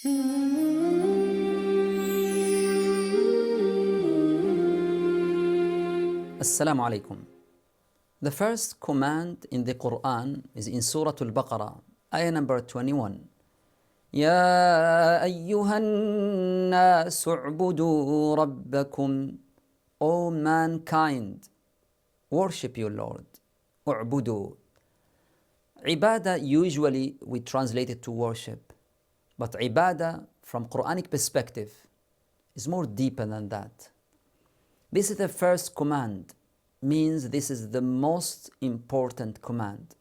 Assalamu alaikum. The first command in the Quran is in Surah Al-Baqarah, ayah number 21. يا أيها الناس اعبدوا ربكم. O mankind, worship your Lord. اعبدوا. Ibadah, usually we translate it to worship. But ibadah, from Quranic perspective, is more deeper than that. This is the first command, means this is the most important command.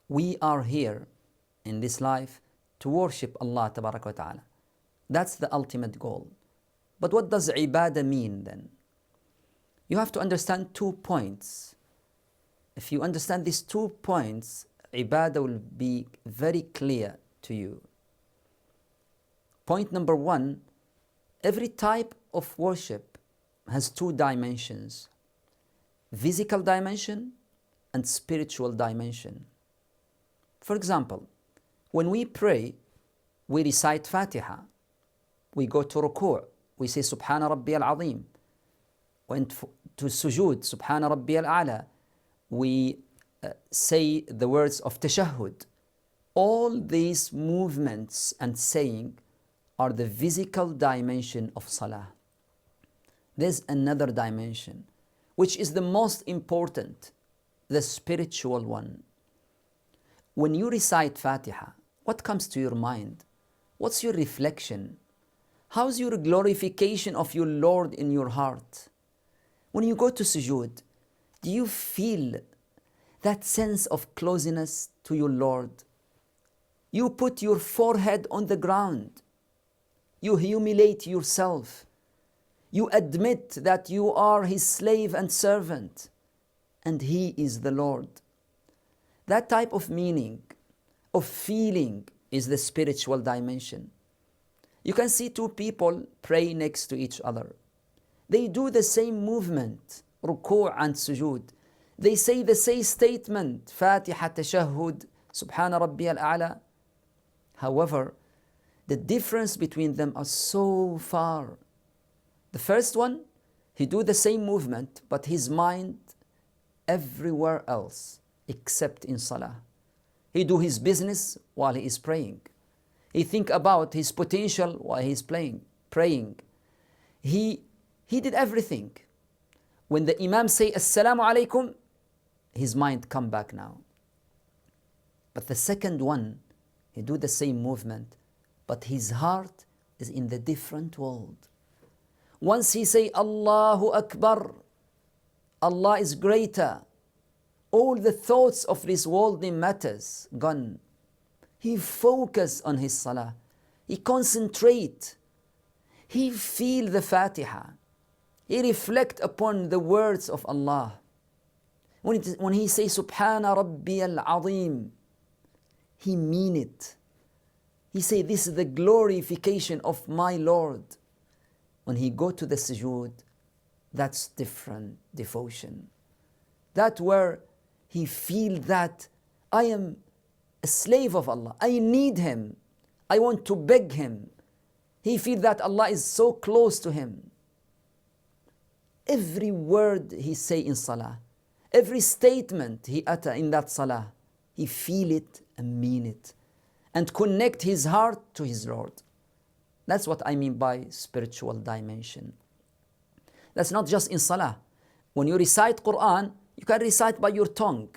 We are here in this life to worship Allah Tabaraka wa Ta'ala. That's the ultimate goal. But what does ibadah mean then? You have to understand 2 points. If you understand these 2 points, ibadah will be very clear to you. Point number 1, every type of worship has 2 dimensions: physical dimension and spiritual dimension. For example, when we pray, we recite Fatiha, we go to ruku', we say Subhana Rabbi Al-Azim, went to sujood, Subhana Rabbi Al-A'la, we say the words of tashahhud. All these movements and saying are the physical dimension of salah. There's another dimension, which is the most important, the spiritual one. When you recite Fatiha, what comes to your mind? What's your reflection? How's your glorification of your Lord in your heart? When you go to sujood, do you feel that sense of closeness to your Lord? You put your forehead on the ground. You humiliate yourself. You admit that you are His slave and servant, and He is the Lord. That type of meaning, of feeling, is the spiritual dimension. You can see 2 people pray next to each other. They do the same movement, ruku' and sujood. They say the same statement, Fatiha, Tashahhud, Subhana Rabbi Al-A'la. However, the difference between them are so far. The first one, he do the same movement, but his mind everywhere else except in salah. He do his business while he is praying. He think about his potential while he is praying. He did everything. When the Imam say Assalamu alaikum, his mind come back now. But the second one, he do the same movement, but his heart is in the different world. Once he say Allahu Akbar, Allah is greater, all the thoughts of this worldly matters gone. He focus on his salah. He concentrate. He feel the Fatiha. He reflect upon the words of Allah. When he say Subhana Rabbi Al-Azim, he mean it. He say this is the glorification of my Lord. When he go to the sujood, that's different devotion. That where he feel that I am a slave of Allah. I need Him. I want to beg Him. He feel that Allah is so close to him. Every word he say in salah, every statement he utter in that salah, he feel it and mean it, and connect his heart to his Lord. That's what I mean by spiritual dimension. That's not just in salah. When you recite Quran, you can recite by your tongue,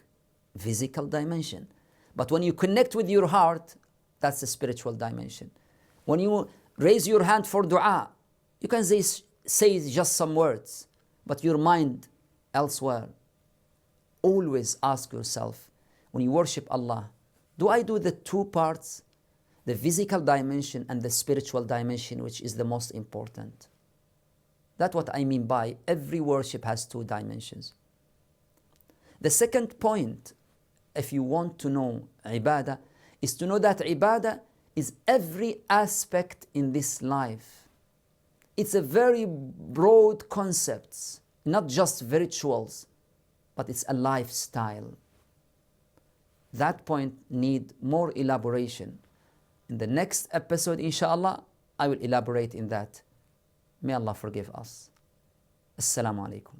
physical dimension. But when you connect with your heart, that's the spiritual dimension. When you raise your hand for dua, you can say just some words, but your mind elsewhere. Always ask yourself, when you worship Allah, do I do the 2 parts? The physical dimension and the spiritual dimension, which is the most important. That's what I mean by every worship has 2 dimensions. The second point, if you want to know ibadah, is to know that ibadah is every aspect in this life. It's a very broad concept, not just rituals, but it's a lifestyle. That point need more elaboration. In the next episode, inshallah, I will elaborate in that. May Allah forgive us. Assalamu alaikum.